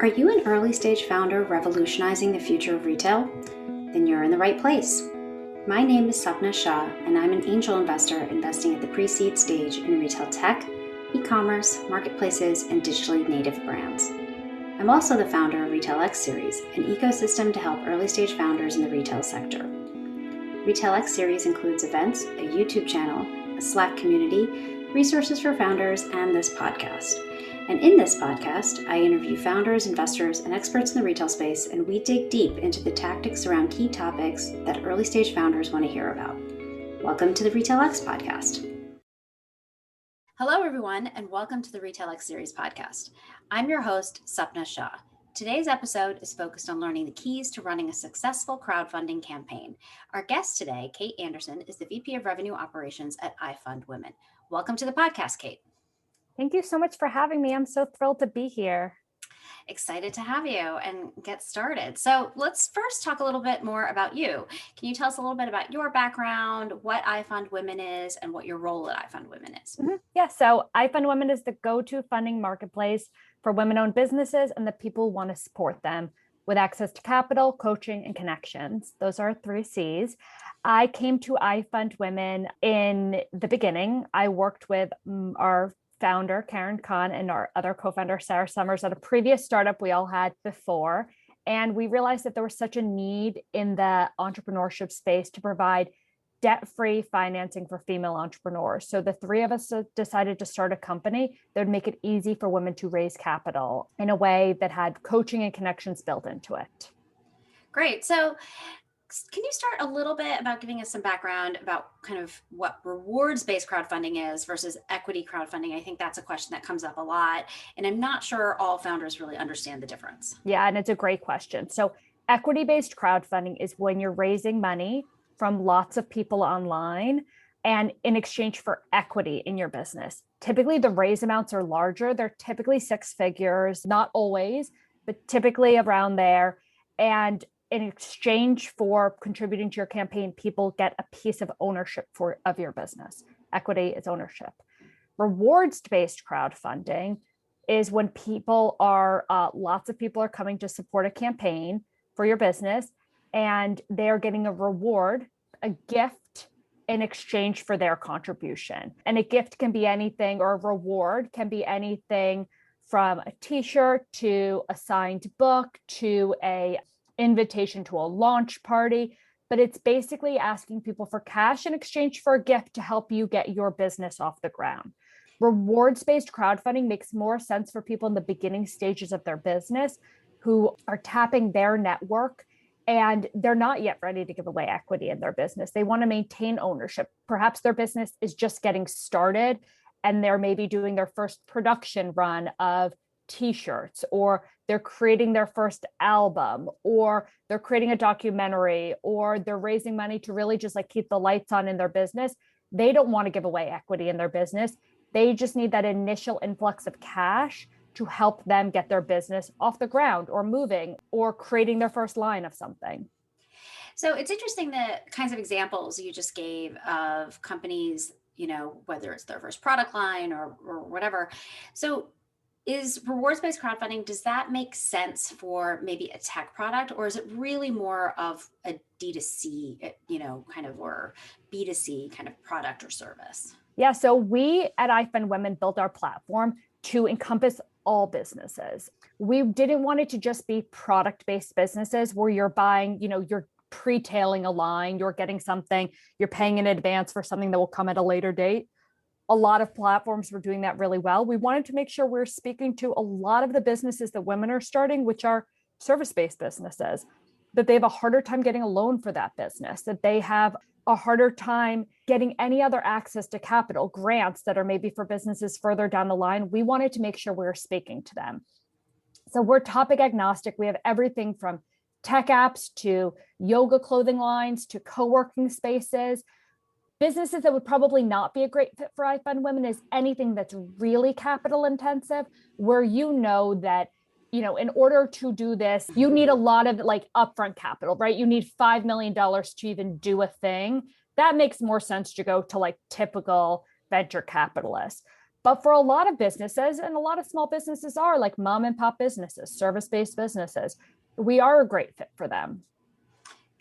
Are you an early stage founder revolutionizing the future of retail? Then you're in the right place. My name is Sapna Shah, and I'm an angel investor investing at the pre-seed stage in retail tech, e-commerce, marketplaces, and digitally native brands. I'm also the founder of Retail X Series, an ecosystem to help early stage founders in the retail sector. Retail X Series includes events, a YouTube channel, a Slack community, resources for founders, and this podcast. And in this podcast, I interview founders, investors, and experts in the retail space, and we dig deep into the tactics around key topics that early stage founders want to hear about. Welcome to the Retail X podcast. Hello, everyone, and welcome to the Retail X Series podcast. I'm your host, Sapna Shah. Today's episode is focused on learning the keys to running a successful crowdfunding campaign. Our guest today, Kate Anderson, is the VP of Revenue Operations at iFundWomen. Welcome to the podcast, Kate. Thank you so much for having me. I'm so thrilled to be here. Excited to have you and get started. So let's first talk a little bit more about you. Can you tell us a little bit about your background, what iFundWomen is, and what your role at iFundWomen is? Yeah, so iFundWomen is the go-to funding marketplace for women-owned businesses and the people who want to support them with access to capital, coaching, and connections. Those are 3 C's. I came to iFundWomen in the beginning. I worked with our founder, Karen Khan, and our other co-founder, Sarah Summers, at a previous startup we all had before. And we realized that there was such a need in the entrepreneurship space to provide debt-free financing for female entrepreneurs. So the 3 of us decided to start a company that would make it easy for women to raise capital in a way that had coaching and connections built into it. Great. So can you start a little bit about giving us some background about kind of what rewards-based crowdfunding is versus equity crowdfunding? I think that's a question that comes up a lot, and I'm not sure all founders really understand the difference. Yeah, and it's a great question. So equity-based crowdfunding is when you're raising money from lots of people online and in exchange for equity in your business. Typically, the raise amounts are larger. They're typically 6 figures, not always, but typically around there. And in exchange for contributing to your campaign, people get a piece of ownership of your business. Equity is ownership. Rewards-based crowdfunding is when lots of people are coming to support a campaign for your business, and they're getting a reward, a gift in exchange for their contribution. And a gift can be anything, or a reward can be anything from a t-shirt to a signed book to a invitation to a launch party, but it's basically asking people for cash in exchange for a gift to help you get your business off the ground. Rewards-based crowdfunding makes more sense for people in the beginning stages of their business who are tapping their network and they're not yet ready to give away equity in their business. They want to maintain ownership. Perhaps their business is just getting started and they're maybe doing their first production run of t-shirts, or they're creating their first album, or they're creating a documentary, or they're raising money to really just like keep the lights on in their business. They don't want to give away equity in their business. They just need that initial influx of cash to help them get their business off the ground or moving or creating their first line of something. So it's interesting the kinds of examples you just gave of companies, whether it's their first product line or whatever. So is rewards-based crowdfunding, does that make sense for maybe a tech product, or is it really more of a D2C, or B2C kind of product or service? Yeah, so we at iFundWomen built our platform to encompass all businesses. We didn't want it to just be product-based businesses where you're buying, you're pre-tailing a line, you're getting something, you're paying in advance for something that will come at a later date. A lot of platforms were doing that really well. We wanted to make sure we're speaking to a lot of the businesses that women are starting, which are service-based businesses, that they have a harder time getting a loan for that business, that they have a harder time getting any other access to capital, grants that are maybe for businesses further down the line. We wanted to make sure we're speaking to them. So we're topic agnostic. We have everything from tech apps to yoga clothing lines to co-working spaces. Businesses that would probably not be a great fit for iFundWomen is anything that's really capital intensive, where that, in order to do this, you need a lot of upfront capital, right? You need $5 million to even do a thing. That makes more sense to go to typical venture capitalists. But for a lot of businesses, and a lot of small businesses are like mom and pop businesses, service-based businesses, we are a great fit for them.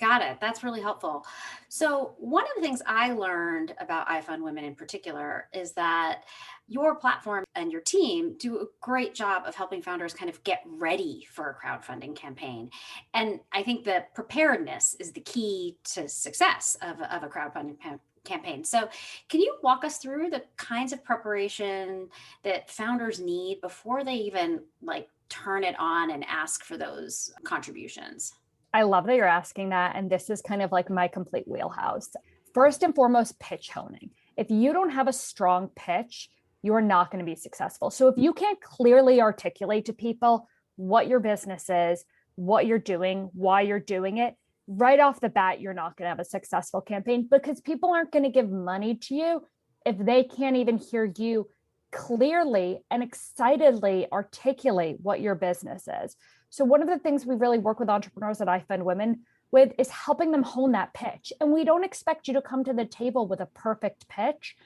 Got it. That's really helpful. So, one of the things I learned about iFund Women in particular is that your platform and your team do a great job of helping founders kind of get ready for a crowdfunding campaign. And I think that preparedness is the key to success of a crowdfunding campaign. So, can you walk us through the kinds of preparation that founders need before they even like turn it on and ask for those contributions? I love that you're asking that. And this is kind of like my complete wheelhouse. First and foremost, pitch honing. If you don't have a strong pitch, you are not going to be successful. So if you can't clearly articulate to people what your business is, what you're doing, why you're doing it, right off the bat, you're not going to have a successful campaign, because people aren't going to give money to you if they can't even hear you clearly and excitedly articulate what your business is. So one of the things we really work with entrepreneurs at iFund Women with is helping them hone that pitch. And we don't expect you to come to the table with a perfect pitch,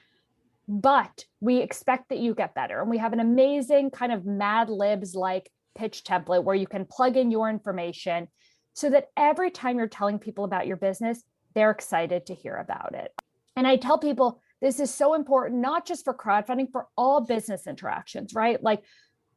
but we expect that you get better. And we have an amazing kind of Mad Libs like pitch template where you can plug in your information so that every time you're telling people about your business, they're excited to hear about it. And I tell people this is so important, not just for crowdfunding, for all business interactions, right? Like,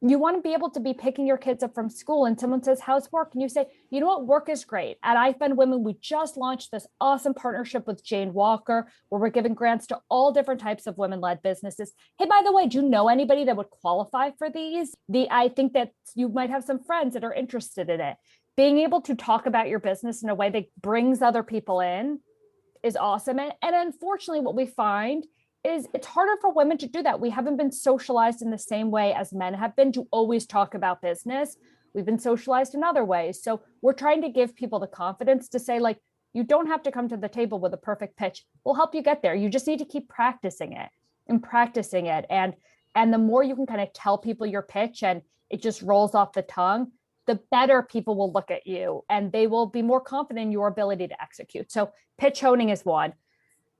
you want to be able to be picking your kids up from school and someone says, how's work? And you say, you know what, work is great. At iFund Women, we just launched this awesome partnership with Jane Walker, where we're giving grants to all different types of women-led businesses. Hey, by the way, do you know anybody that would qualify for these? I think that you might have some friends that are interested in it. Being able to talk about your business in a way that brings other people in is awesome. And unfortunately, what we find is it's harder for women to do that. We haven't been socialized in the same way as men have been to always talk about business. We've been socialized in other ways. So we're trying to give people the confidence to say, like, you don't have to come to the table with a perfect pitch. We'll help you get there. You just need to keep practicing it and practicing it. And the more you can kind of tell people your pitch and it just rolls off the tongue, the better people will look at you and they will be more confident in your ability to execute. So pitch honing is one.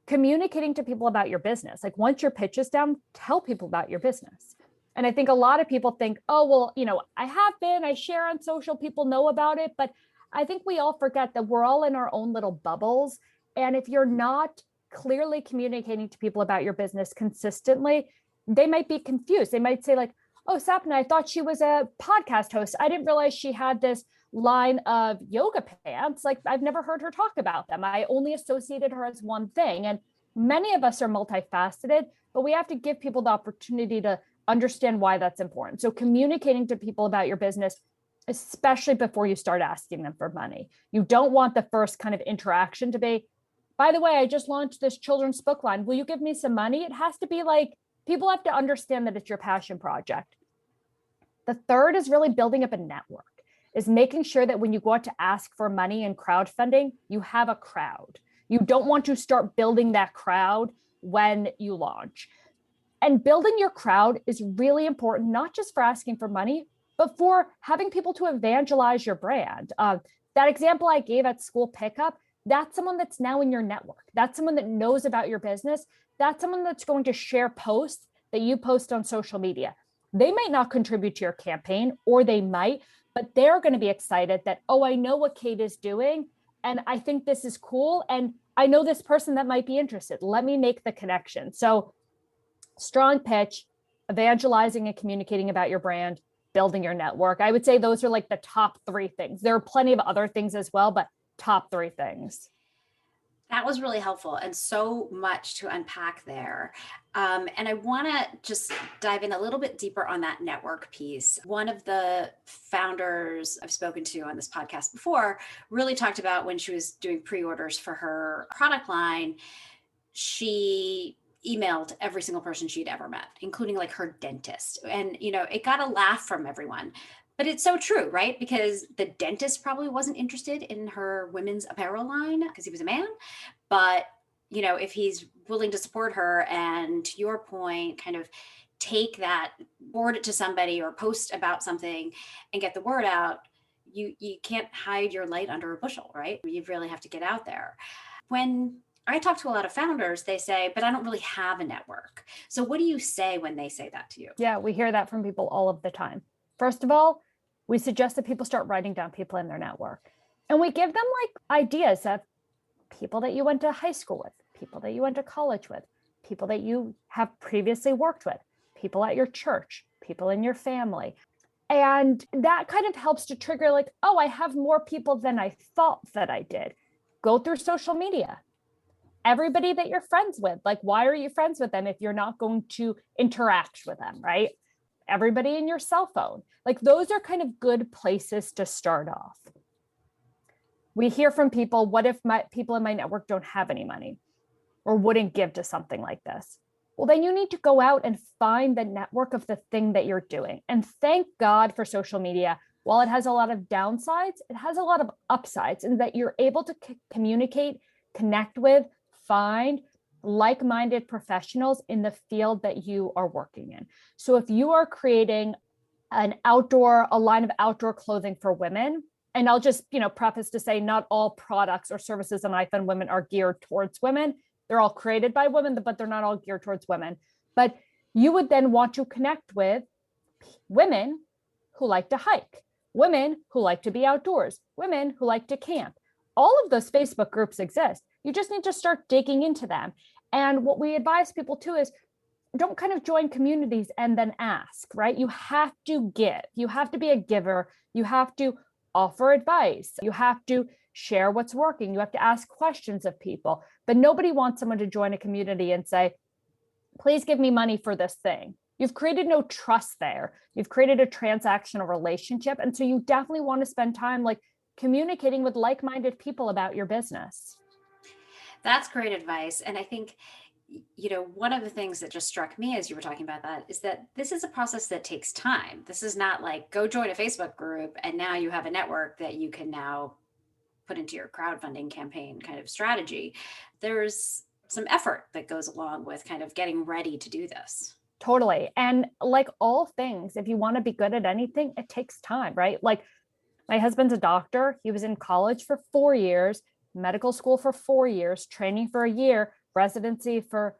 Communicating to people about your business. Like, once your pitch is down, tell people about your business. And I think a lot of people think, oh, well, I share on social, people know about it. But I think we all forget that we're all in our own little bubbles. And if you're not clearly communicating to people about your business consistently, they might be confused. They might say like, oh, Sapna, I thought she was a podcast host. I didn't realize she had this line of yoga pants. Like, I've never heard her talk about them. I only associated her as one thing. And many of us are multifaceted, but we have to give people the opportunity to understand why that's important. So communicating to people about your business, especially before you start asking them for money. You don't want the first kind of interaction to be, by the way, I just launched this children's book line. Will you give me some money? It has to be like, people have to understand that it's your passion project. The third is really building up a network, is making sure that when you go out to ask for money and crowdfunding, you have a crowd. You don't want to start building that crowd when you launch. And building your crowd is really important, not just for asking for money, but for having people to evangelize your brand. That example I gave at school pickup, that's someone that's now in your network. That's someone that knows about your business. That's someone that's going to share posts that you post on social media. They might not contribute to your campaign, or they might, but they're going to be excited that, oh, I know what Kate is doing, and I think this is cool, and I know this person that might be interested. Let me make the connection. So strong pitch, evangelizing and communicating about your brand, building your network. I would say those are like the top three things. There are plenty of other things as well, but top three things. That was really helpful and so much to unpack there. And I want to just dive in a little bit deeper on that network piece. One of the founders I've spoken to on this podcast before really talked about when she was doing pre-orders for her product line, she emailed every single person she'd ever met, including like her dentist. And, it got a laugh from everyone. But it's so true, right? Because the dentist probably wasn't interested in her women's apparel line because he was a man. But, if he's willing to support her and, to your point, kind of take that, forward it to somebody or post about something and get the word out, you can't hide your light under a bushel, right? You really have to get out there. When I talk to a lot of founders, they say, but I don't really have a network. So what do you say when they say that to you? Yeah, we hear that from people all of the time. First of all, we suggest that people start writing down people in their network. And we give them like ideas of people that you went to high school with, people that you went to college with, people that you have previously worked with, people at your church, people in your family. And that kind of helps to trigger like, oh, I have more people than I thought that I did. Go through social media. Everybody that you're friends with, like, why are you friends with them if you're not going to interact with them, right? Everybody in your cell phone. Like, those are kind of good places to start off. We hear from people, what if my people in my network don't have any money or wouldn't give to something like this? Well, then you need to go out and find the network of the thing that you're doing. And thank God for social media. While it has a lot of downsides, it has a lot of upsides, and that you're able to communicate, connect with, find like-minded professionals in the field that you are working in. So if you are creating a line of outdoor clothing for women, and I'll just, preface to say not all products or services on iFund Women are geared towards women. They're all created by women, but they're not all geared towards women. But you would then want to connect with women who like to hike, women who like to be outdoors, women who like to camp. All of those Facebook groups exist. You just need to start digging into them. And what we advise people too is don't kind of join communities and then ask, right? You have to give. You have to be a giver. You have to offer advice. You have to share what's working. You have to ask questions of people. But nobody wants someone to join a community and say, please give me money for this thing. You've created no trust there. You've created a transactional relationship. And so you definitely want to spend time like communicating with like-minded people about your business. That's great advice. And I think, one of the things that just struck me as you were talking about that is that this is a process that takes time. This is not like go join a Facebook group and now you have a network that you can now put into your crowdfunding campaign kind of strategy. There's some effort that goes along with kind of getting ready to do this. Totally. And like all things, if you want to be good at anything, it takes time, right? Like my husband's a doctor. He was in college for 4 years, medical school for 4 years, training for a year, residency for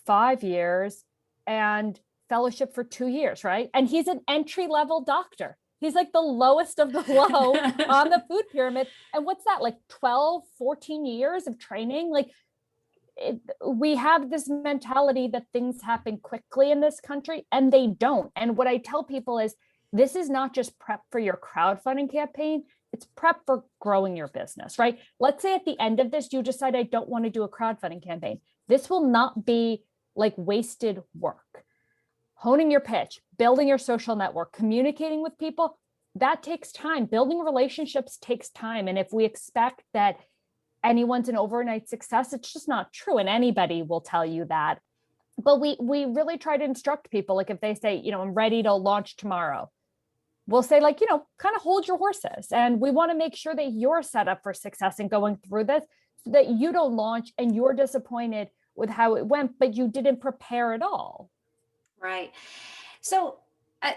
5 years, and fellowship for 2 years, right? And he's an entry-level doctor. He's like the lowest of the low on the food pyramid. And what's that, like 12, 14 years of training? Like we have this mentality that things happen quickly in this country, and they don't. And what I tell people is this is not just prep for your crowdfunding campaign. It's prep for growing your business, right? Let's say at the end of this, you decide I don't want to do a crowdfunding campaign. This will not be like wasted work. Honing your pitch, building your social network, communicating with people, that takes time. Building relationships takes time. And if we expect that anyone's an overnight success, it's just not true. And anybody will tell you that. But we really try to instruct people. Like if they say, I'm ready to launch tomorrow, we'll say like, kind of hold your horses. And we want to make sure that you're set up for success and going through this so that you don't launch and you're disappointed with how it went, but you didn't prepare at all. Right. So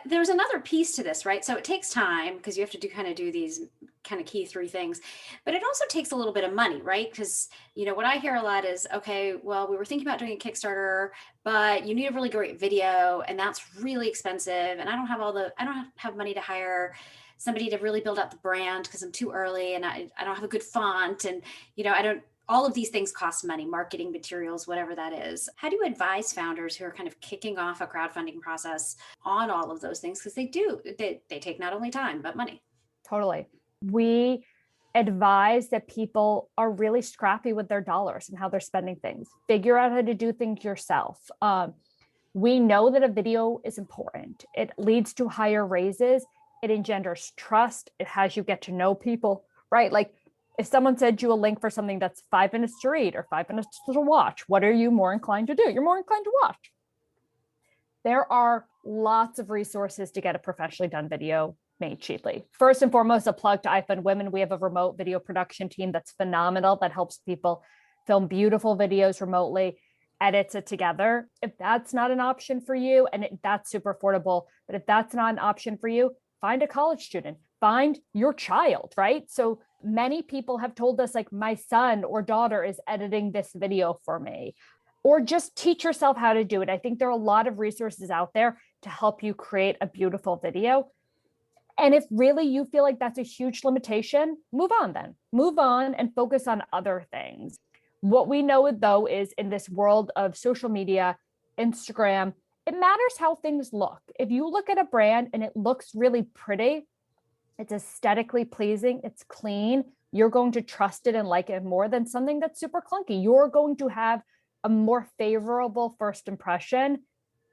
there's another piece to this, right? So it takes time because you have to do these kind of key 3 things, but it also takes a little bit of money, right? Because, what I hear a lot is, okay, well, we were thinking about doing a Kickstarter, but you need a really great video and that's really expensive. And I don't have money to hire somebody to really build out the brand because I'm too early and I don't have a good font. And, all of these things cost money, marketing materials, whatever that is. How do you advise founders who are kind of kicking off a crowdfunding process on all of those things? Because they take not only time, but money. Totally. We advise that people are really scrappy with their dollars and how they're spending things. Figure out how to do things yourself. We know that a video is important. It leads to higher raises. It engenders trust. It has you get to know people, right? Like if someone sent you a link for something that's 5 minutes to read or 5 minutes to watch, what are you more inclined to do? You're more inclined to watch. There are lots of resources to get a professionally done video made cheaply. First and foremost, a plug to iFund Women. We have a remote video production team that's phenomenal that helps people film beautiful videos remotely, edits it together. If that's not an option for you, and that's super affordable, but if that's not an option for you, find a college student, find your child, right? So Many people have told us, like, my son or daughter is editing this video for me, or just teach yourself how to do it. I think there are a lot of resources out there to help you create a beautiful video. And if really you feel like that's a huge limitation, move on then. Move on and focus on other things. What we know, though, is in this world of social media, Instagram, it matters how things look. If you look at a brand and it looks really pretty, it's aesthetically pleasing, it's clean, you're going to trust it and like it more than something that's super clunky. You're going to have a more favorable first impression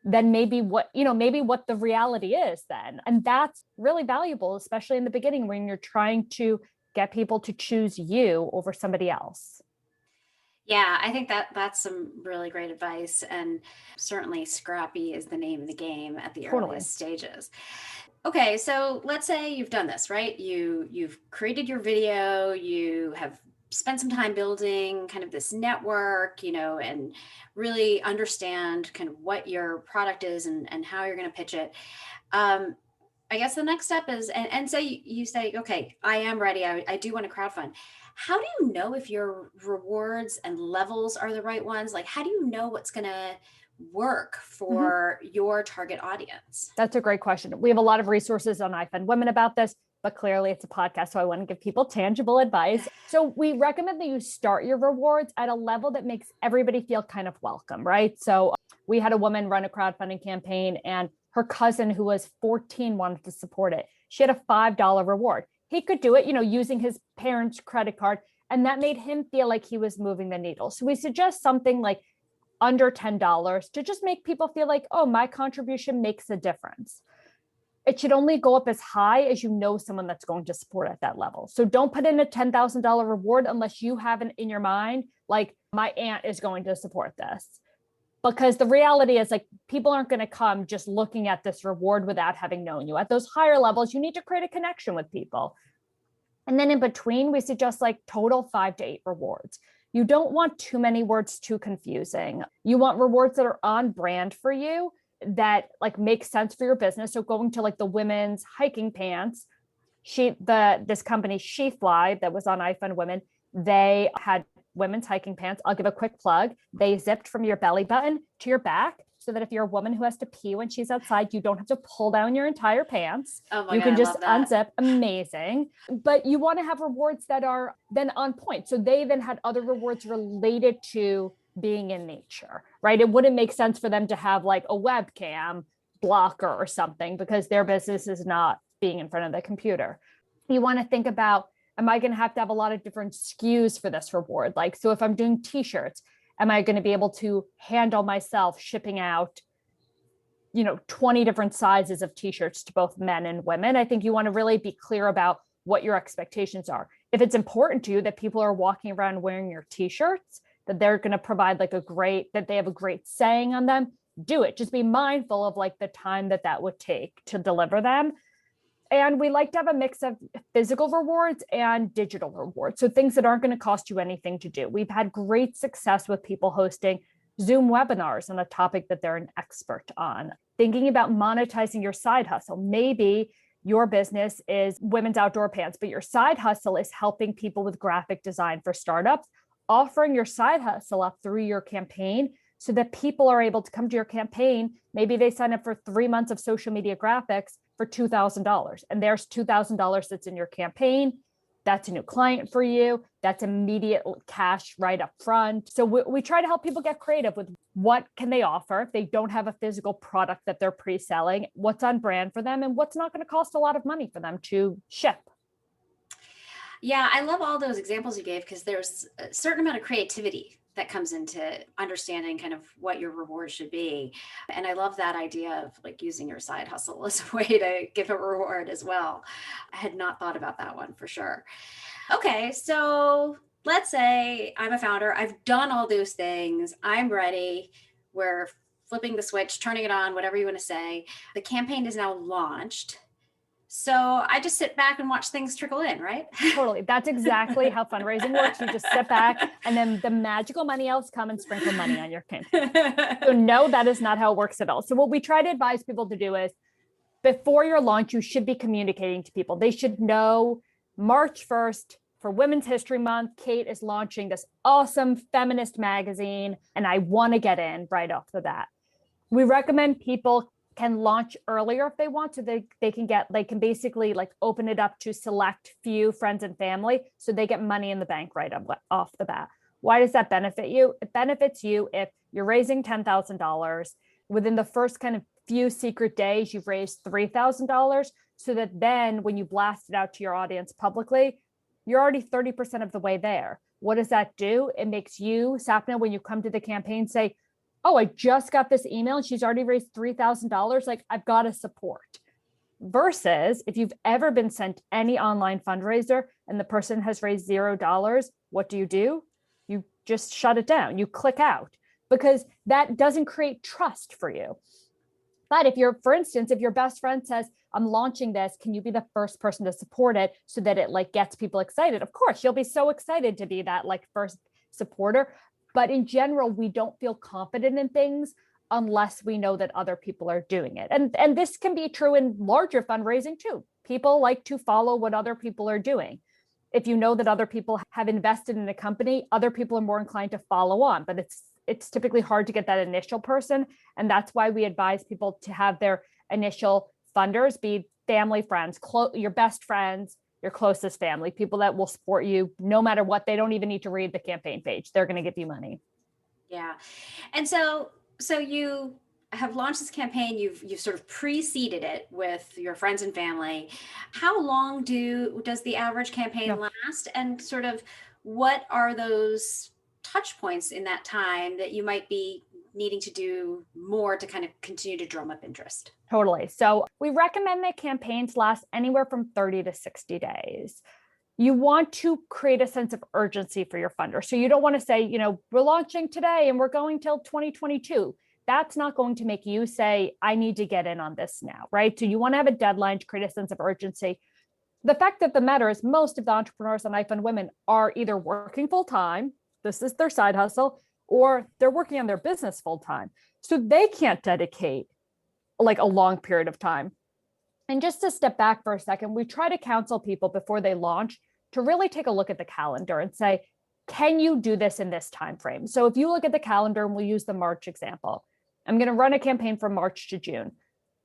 than maybe what the reality is then. And that's really valuable, especially in the beginning when you're trying to get people to choose you over somebody else. Yeah, I think that's some really great advice. And certainly scrappy is the name of the game at the earliest stages. Okay, so let's say you've done this, right? You've created your video, you have spent some time building kind of this network, and really understand kind of what your product is and how you're going to pitch it. I guess the next step is, and say you say, okay, I am ready. I do want to crowdfund. How do you know if your rewards and levels are the right ones? Like, how do you know what's going to work for your target audience? That's a great question. We have a lot of resources on iFundWomen about this, but clearly it's a podcast, so I want to give people tangible advice. So we recommend that you start your rewards at a level that makes everybody feel kind of welcome, right? So we had a woman run a crowdfunding campaign and her cousin who was 14 wanted to support it. She had a $5 reward. He could do it, using his parents' credit card, and that made him feel like he was moving the needle. So we suggest something like under $10 to just make people feel like, oh, my contribution makes a difference. It should only go up as high as someone that's going to support at that level. So don't put in a $10,000 reward unless you have it in your mind, like, my aunt is going to support this. Because the reality is, like, people aren't going to come just looking at this reward without having known you. At those higher levels, you need to create a connection with people. And then in between, we suggest like total 5 to 8 rewards. You don't want too many words, too confusing. You want rewards that are on brand for you, that like make sense for your business. So going to like the women's hiking pants, this company SheFly that was on iFundWomen, they had women's hiking pants. I'll give a quick plug. They zipped from your belly button to your back, so that if you're a woman who has to pee when she's outside, you don't have to pull down your entire pants. You can just unzip. Amazing. But you want to have rewards that are then on point. So they then had other rewards related to being in nature, right? It wouldn't make sense for them to have like a webcam blocker or something because their business is not being in front of the computer. You want to think about, am I going to have a lot of different SKUs for this reward? Like, so if I'm doing t-shirts, am I going to be able to handle myself shipping out, 20 different sizes of t-shirts to both men and women? I think you want to really be clear about what your expectations are. If it's important to you that people are walking around wearing your t-shirts, that they're going to provide that they have a great saying on them, do it. Just be mindful of like the time that would take to deliver them. And we like to have a mix of physical rewards and digital rewards. So things that aren't going to cost you anything to do. We've had great success with people hosting Zoom webinars on a topic that they're an expert on. Thinking about monetizing your side hustle. Maybe your business is women's outdoor pants, but your side hustle is helping people with graphic design for startups. Offering your side hustle up through your campaign so that people are able to come to your campaign. Maybe they sign up for 3 months of social media graphics for $2,000, and there's $2,000 that's in your campaign. That's a new client for you. That's immediate cash right up front. So we try to help people get creative with what can they offer if they don't have a physical product that they're pre-selling, what's on brand for them, and what's not going to cost a lot of money for them to ship. Yeah, I love all those examples you gave because there's a certain amount of creativity that comes into understanding kind of what your reward should be. And I love that idea of like using your side hustle as a way to give a reward as well. I had not thought about that one for sure. Okay, so let's say I'm a founder. I've done all those things. I'm ready. We're flipping the switch, turning it on, whatever you want to say. The campaign is now launched. So I just sit back and watch things trickle in, right? Totally. That's exactly how fundraising works. You just sit back and then the magical money elves come and sprinkle money on your campaign. So no, that is not how it works at all. So what we try to advise people to do is before your launch, you should be communicating to people. They should know March 1st, for Women's History Month, Kate is launching this awesome feminist magazine, and I want to get in right off the bat. We recommend people can launch earlier if they want, so they can basically like open it up to select few friends and family, so they get money in the bank right off the bat. Why does that benefit you? It benefits you if you're raising $10,000 within the first kind of few secret days, you've raised $3,000, so that then when you blast it out to your audience publicly, you're already 30% of the way there. What does that do? It makes you, Sapna, when you come to the campaign, say, oh, I just got this email and she's already raised $3,000. Like, I've got to support. Versus if you've ever been sent any online fundraiser and the person has raised $0, what do? You just shut it down. You click out, because that doesn't create trust for you. But if you're, for instance, if your best friend says, I'm launching this, can you be the first person to support it so that it like gets people excited? Of course, you'll be so excited to be that like first supporter. But in general, we don't feel confident in things unless we know that other people are doing it. And this can be true in larger fundraising too. People like to follow what other people are doing. If you know that other people have invested in a company, other people are more inclined to follow on, but it's typically hard to get that initial person. And that's why we advise people to have their initial funders be family, friends, your best friends, your closest family, people that will support you no matter what. They don't even need to read the campaign page. They're going to give you money. Yeah. And so you have launched this campaign, you've sort of preceded it with your friends and family. How long does the average campaign last? And sort of what are those touch points in that time that you might be needing to do more to kind of continue to drum up interest? Totally. So we recommend that campaigns last anywhere from 30 to 60 days. You want to create a sense of urgency for your funder. So you don't want to say, we're launching today and we're going till 2022. That's not going to make you say, I need to get in on this now, right? So you want to have a deadline to create a sense of urgency. The fact of the matter is most of the entrepreneurs on iFund Women are either working full-time, this is their side hustle, or they're working on their business full-time. So they can't dedicate like a long period of time. And just to step back for a second, we try to counsel people before they launch to really take a look at the calendar and say, can you do this in this time frame? So if you look at the calendar, and we'll use the March example, I'm going to run a campaign from March to June.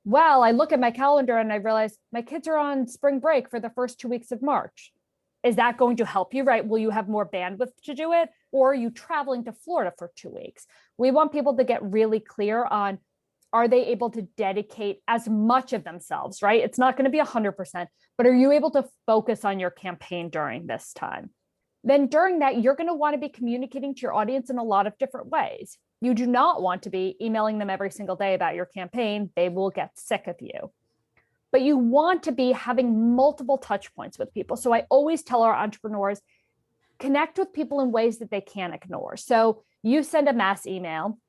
Well, I look at my calendar and I realize my kids are on spring break for the first 2 weeks of March. Is that going to help you, right? Will you have more bandwidth to do it? Or are you traveling to Florida for 2 weeks? We want people to get really clear on, are they able to dedicate as much of themselves, right? It's not going to be 100%, but are you able to focus on your campaign during this time? Then during that, you're going to want to be communicating to your audience in a lot of different ways. You do not want to be emailing them every single day about your campaign. They will get sick of you. But you want to be having multiple touch points with people. So I always tell our entrepreneurs, connect with people in ways that they can't ignore. So you send a mass email,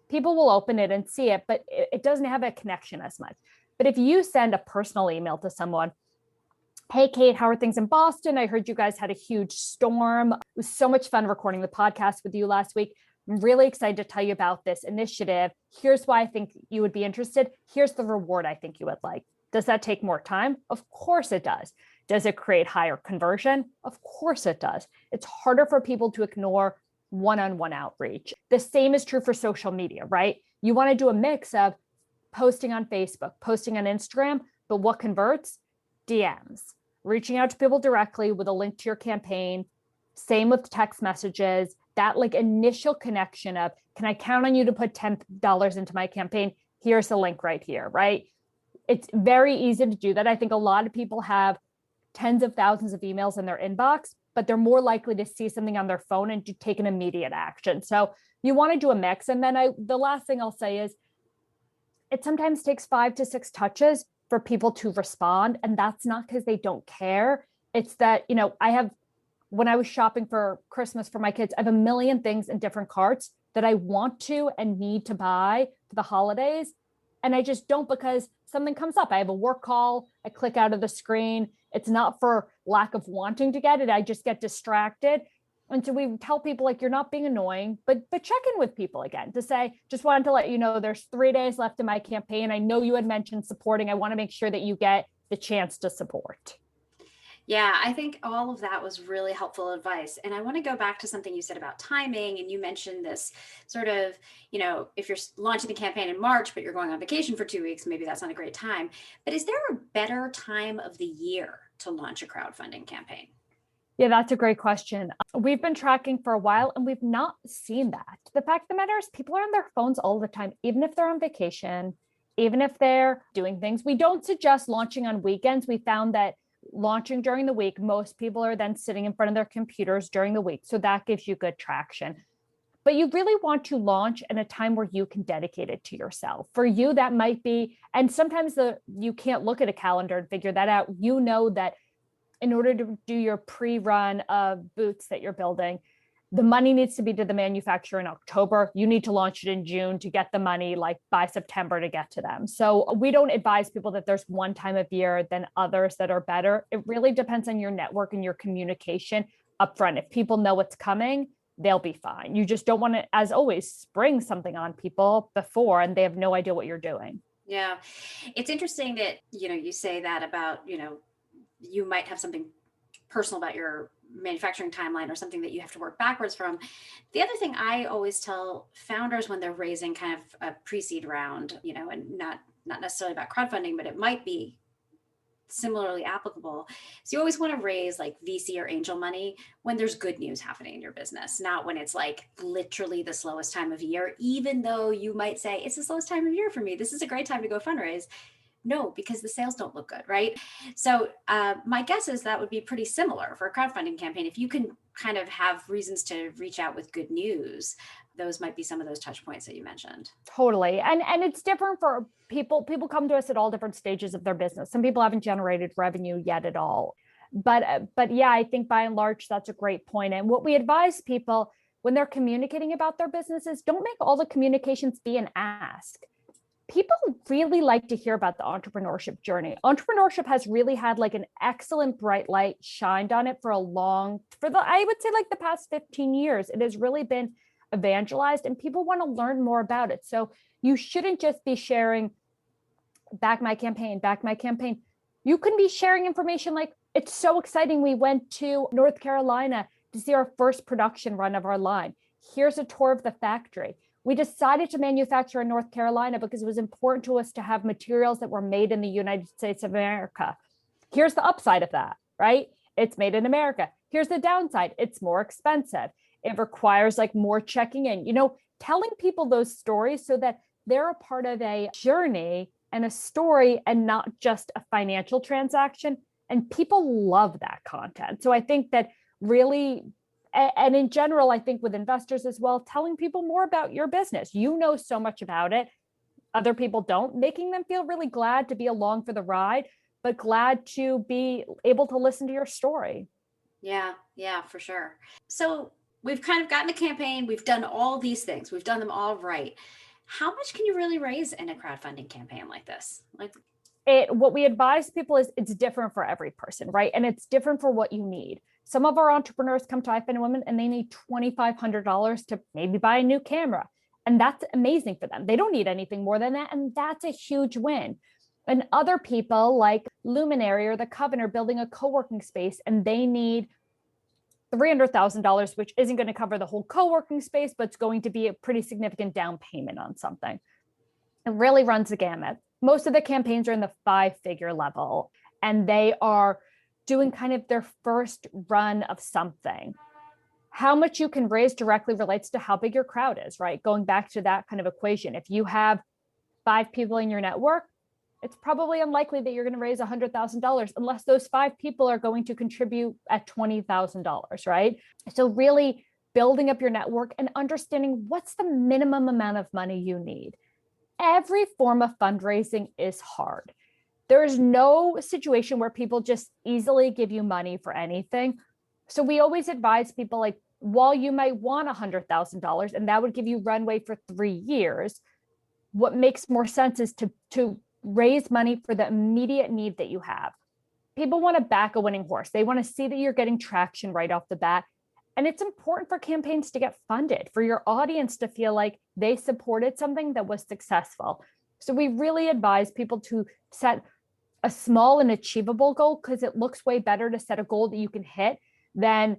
people will open it and see it, but it doesn't have a connection as much. But if you send a personal email to someone, hey, Kate, how are things in Boston? I heard you guys had a huge storm. It was so much fun recording the podcast with you last week. I'm really excited to tell you about this initiative. Here's why I think you would be interested. Here's the reward I think you would like. Does that take more time? Of course it does. Does it create higher conversion? Of course it does. It's harder for people to ignore one-on-one outreach. The same is true for social media, right? You want to do a mix of posting on Facebook, posting on Instagram, but what converts? DMs, reaching out to people directly with a link to your campaign. Same with text messages, that like initial connection of, can I count on you to put $10 into my campaign? Here's the link right here, right? It's very easy to do that. I think a lot of people have tens of thousands of emails in their inbox, but they're more likely to see something on their phone and to take an immediate action. So you want to do a mix. And then the last thing I'll say is it sometimes takes 5 to 6 touches for people to respond. And that's not because they don't care. It's that, when I was shopping for Christmas for my kids, I have a million things in different carts that I want to and need to buy for the holidays. And I just don't, because something comes up. I have a work call. I click out of the screen. It's not for lack of wanting to get it. I just get distracted. And so we tell people, like, you're not being annoying, but check in with people again to say, just wanted to let you know there's 3 days left in my campaign. I know you had mentioned supporting. I want to make sure that you get the chance to support. Yeah, I think all of that was really helpful advice. And I want to go back to something you said about timing. And you mentioned this sort of, if you're launching the campaign in March, but you're going on vacation for 2 weeks, maybe that's not a great time. But is there a better time of the year to launch a crowdfunding campaign? Yeah, that's a great question. We've been tracking for a while and we've not seen that. The fact of the matter is, people are on their phones all the time, even if they're on vacation, even if they're doing things. We don't suggest launching on weekends. We found that launching during the week, most people are then sitting in front of their computers during the week. So that gives you good traction. But you really want to launch in a time where you can dedicate it to yourself. For you, that might be, and sometimes you can't look at a calendar and figure that out. You know that in order to do your pre-run of boots that you're building, the money needs to be to the manufacturer in October. You need to launch it in June to get the money like by September to get to them. So we don't advise people that there's one time of year than others that are better. It really depends on your network and your communication upfront. If people know it's coming, they'll be fine. You just don't want to, as always, spring something on people before and they have no idea what you're doing. Yeah. It's interesting that, you say that about, you might have something personal about your manufacturing timeline or something that you have to work backwards from. The other thing I always tell founders when they're raising kind of a pre-seed round, and not necessarily about crowdfunding, but it might be similarly applicable. So you always want to raise like VC or angel money when there's good news happening in your business, not when it's like literally the slowest time of year, even though you might say it's the slowest time of year for me. This is a great time to go fundraise. No, because the sales don't look good, right? So my guess is that would be pretty similar for a crowdfunding campaign. If you can kind of have reasons to reach out with good news, those might be some of those touch points that you mentioned. Totally. And it's different for people. People come to us at all different stages of their business. Some people haven't generated revenue yet at all. But yeah, I think by and large, that's a great point. And what we advise people when they're communicating about their businesses, don't make all the communications be an ask. People really like to hear about the entrepreneurship journey. Entrepreneurship has really had like an excellent bright light shined on it I would say like the past 15 years. It has really been evangelized and people want to learn more about it. So you shouldn't just be sharing back my campaign. You can be sharing information like, it's so exciting. We went to North Carolina to see our first production run of our line. Here's a tour of the factory. We decided to manufacture in North Carolina because it was important to us to have materials that were made in the United States of America. Here's the upside of that, right? It's made in America. Here's the downside. It's more expensive. It requires like more checking in, telling people those stories so that they're a part of a journey and a story and not just a financial transaction. And people love that content. So I think that really, and in general, I think with investors as well, telling people more about your business. You know so much about it. Other people don't, making them feel really glad to be along for the ride, but glad to be able to listen to your story. Yeah, for sure. So we've kind of gotten a campaign. We've done all these things. We've done them all right. How much can you really raise in a crowdfunding campaign like this? What we advise people is it's different for every person, right? And it's different for what you need. Some of our entrepreneurs come to iFund Women and they need $2,500 to maybe buy a new camera. And that's amazing for them. They don't need anything more than that. And that's a huge win. And other people like Luminary or the Coven are building a co-working space and they need $300,000, which isn't going to cover the whole co-working space, but it's going to be a pretty significant down payment on something. It really runs the gamut. Most of the campaigns are in the 5-figure level and they are doing kind of their first run of something. How much you can raise directly relates to how big your crowd is, right? Going back to that kind of equation. If you have 5 people in your network, it's probably unlikely that you're going to raise $100,000 unless those 5 people are going to contribute at $20,000, right? So really building up your network and understanding what's the minimum amount of money you need. Every form of fundraising is hard. There is no situation where people just easily give you money for anything. So we always advise people like, while you might want $100,000 and that would give you runway for 3 years, what makes more sense is to raise money for the immediate need that you have. People want to back a winning horse. They want to see that you're getting traction right off the bat. And it's important for campaigns to get funded, for your audience to feel like they supported something that was successful. So we really advise people to set a small and achievable goal, because it looks way better to set a goal that you can hit than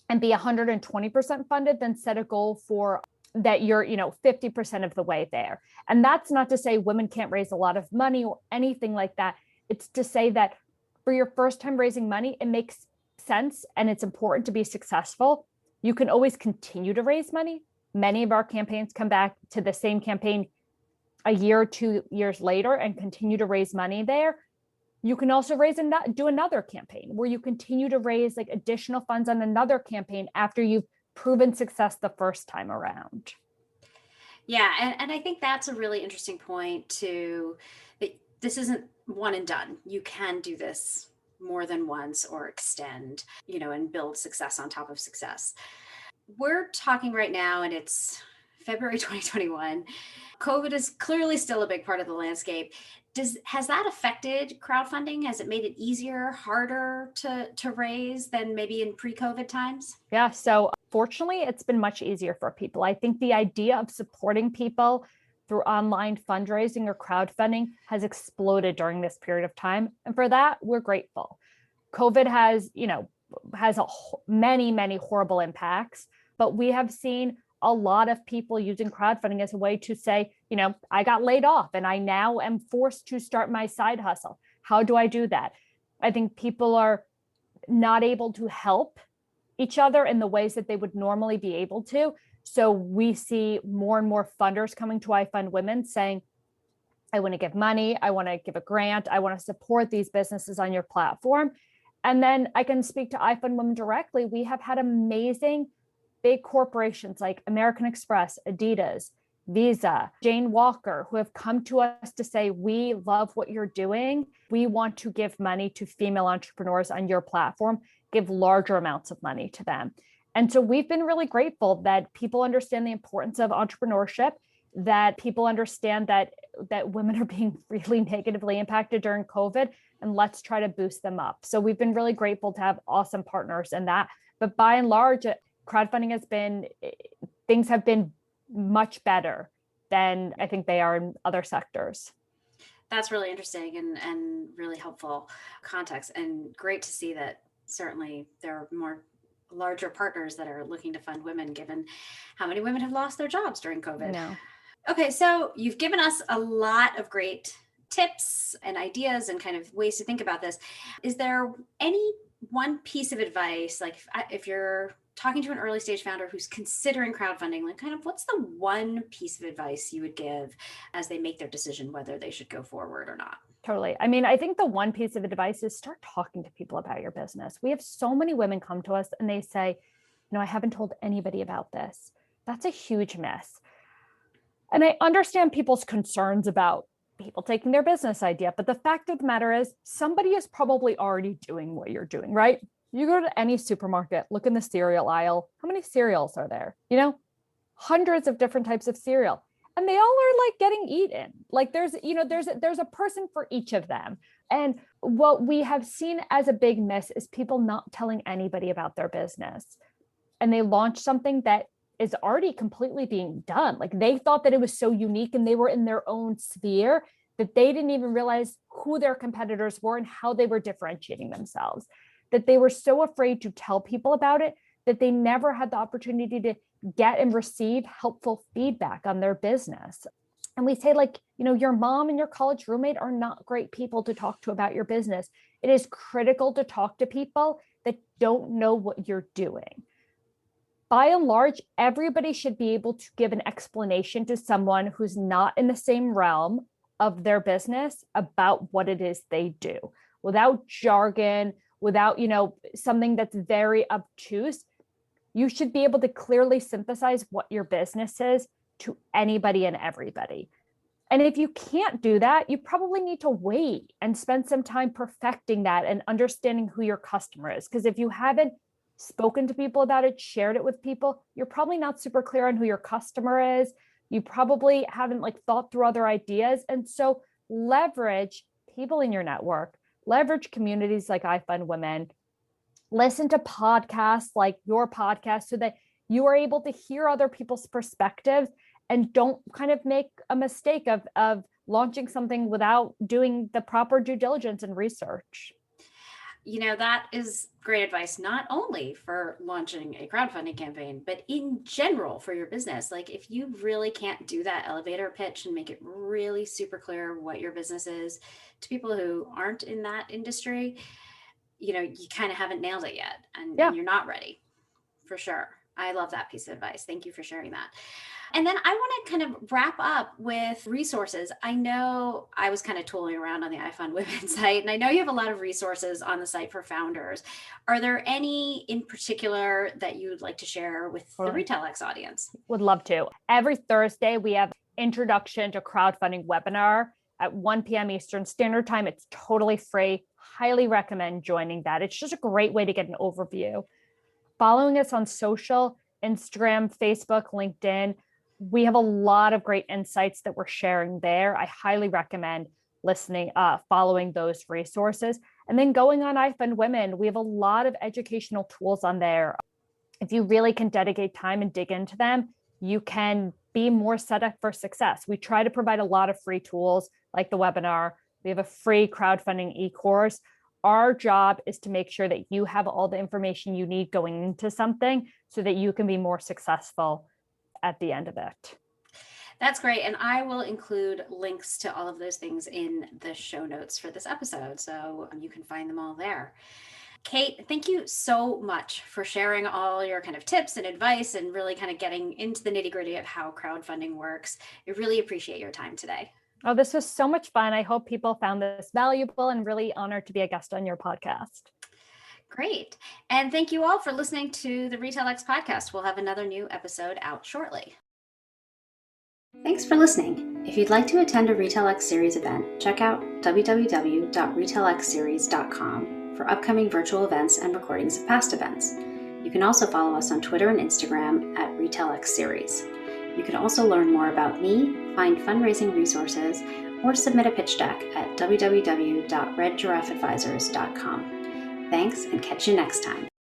and be 120% funded than set a goal for that you're 50% of the way there. And that's not to say women can't raise a lot of money or anything like that. It's to say that for your first time raising money, it makes sense and it's important to be successful. You can always continue to raise money. Many of our campaigns come back to the same campaign a year or 2 years later and continue to raise money there. You can also do another campaign where you continue to raise like additional funds on another campaign after you've proven success the first time around. Yeah, and I think that's a really interesting point too, that this isn't one and done. You can do this more than once or extend, and build success on top of success. We're talking right now and it's February 2021. COVID is clearly still a big part of the landscape. Has that affected crowdfunding? Has it made it easier, harder to raise than maybe in pre-COVID times? Yeah, so fortunately, it's been much easier for people. I think the idea of supporting people through online fundraising or crowdfunding has exploded during this period of time. And for that, we're grateful. COVID has many, many horrible impacts, but we have seen a lot of people using crowdfunding as a way to say, I got laid off and I now am forced to start my side hustle. How do I do that? I think people are not able to help each other in the ways that they would normally be able to. So we see more and more funders coming to iFundWomen saying, I want to give money, I want to give a grant, I want to support these businesses on your platform. And then I can speak to iFundWomen directly. We have had amazing big corporations like American Express, Adidas, Visa, Jane Walker, who have come to us to say, we love what you're doing. We want to give money to female entrepreneurs on your platform, give larger amounts of money to them. And so we've been really grateful that people understand the importance of entrepreneurship, that people understand that women are being really negatively impacted during COVID, and let's try to boost them up. So we've been really grateful to have awesome partners in that. But by and large, crowdfunding things have been much better than I think they are in other sectors. That's really interesting and really helpful context, and great to see that certainly there are more larger partners that are looking to fund women, given how many women have lost their jobs during COVID. No. Okay, so you've given us a lot of great tips and ideas and kind of ways to think about this. Is there any one piece of advice, like if you're talking to an early stage founder who's considering crowdfunding, like kind of what's the one piece of advice you would give as they make their decision whether they should go forward or not? Totally. I mean, I think the one piece of advice is start talking to people about your business. We have so many women come to us and they say, I haven't told anybody about this. That's a huge miss. And I understand people's concerns about people taking their business idea, but the fact of the matter is somebody is probably already doing what you're doing, right? You go to any supermarket, look in the cereal aisle. How many cereals are there? Hundreds of different types of cereal. And they all are like getting eaten. Like there's a person for each of them. And what we have seen as a big miss is people not telling anybody about their business. And they launch something that is already completely being done. Like they thought that it was so unique and they were in their own sphere that they didn't even realize who their competitors were and how they were differentiating themselves. That they were so afraid to tell people about it that they never had the opportunity to get and receive helpful feedback on their business. And we say, your mom and your college roommate are not great people to talk to about your business. It is critical to talk to people that don't know what you're doing. By and large, everybody should be able to give an explanation to someone who's not in the same realm of their business about what it is they do, without jargon, without, something that's very obtuse. You should be able to clearly synthesize what your business is to anybody and everybody. And if you can't do that, you probably need to wait and spend some time perfecting that and understanding who your customer is. Because if you haven't spoken to people about it, shared it with people, you're probably not super clear on who your customer is. You probably haven't thought through other ideas. And so leverage people in your network, leverage communities like iFundWomen, listen to podcasts like your podcast so that you are able to hear other people's perspectives and don't kind of make a mistake of launching something without doing the proper due diligence and research. That is great advice, not only for launching a crowdfunding campaign, but in general for your business. Like, if you really can't do that elevator pitch and make it really super clear what your business is to people who aren't in that industry, you kind of haven't nailed it yet, and you're not ready, for sure. I love that piece of advice. Thank you for sharing that. And then I want to kind of wrap up with resources. I know I was kind of tooling around on the iFund Women site, and I know you have a lot of resources on the site for founders. Are there any in particular that you would like to share with the RetailX audience? Would love to. Every Thursday, we have Introduction to Crowdfunding webinar at 1 p.m. Eastern Standard Time. It's totally free. Highly recommend joining that. It's just a great way to get an overview. Following us on social, Instagram, Facebook, LinkedIn. We have a lot of great insights that we're sharing there. I highly recommend following those resources. And then going on iFund Women, we have a lot of educational tools on there. If you really can dedicate time and dig into them, you can be more set up for success. We try to provide a lot of free tools like the webinar. We have a free crowdfunding e-course. Our job is to make sure that you have all the information you need going into something so that you can be more successful at the end of it. That's great. And I will include links to all of those things in the show notes for this episode, so you can find them all there. Kate, thank you so much for sharing all your kind of tips and advice and really kind of getting into the nitty-gritty of how crowdfunding works. I really appreciate your time today. Oh, this was so much fun. I hope people found this valuable, and really honored to be a guest on your podcast. Great. And thank you all for listening to the RetailX podcast. We'll have another new episode out shortly. Thanks for listening. If you'd like to attend a RetailX Series event, check out www.retailxseries.com for upcoming virtual events and recordings of past events. You can also follow us on Twitter and Instagram at RetailX Series. You can also learn more about me, find fundraising resources, or submit a pitch deck at www.redgiraffeadvisors.com. Thanks, and catch you next time.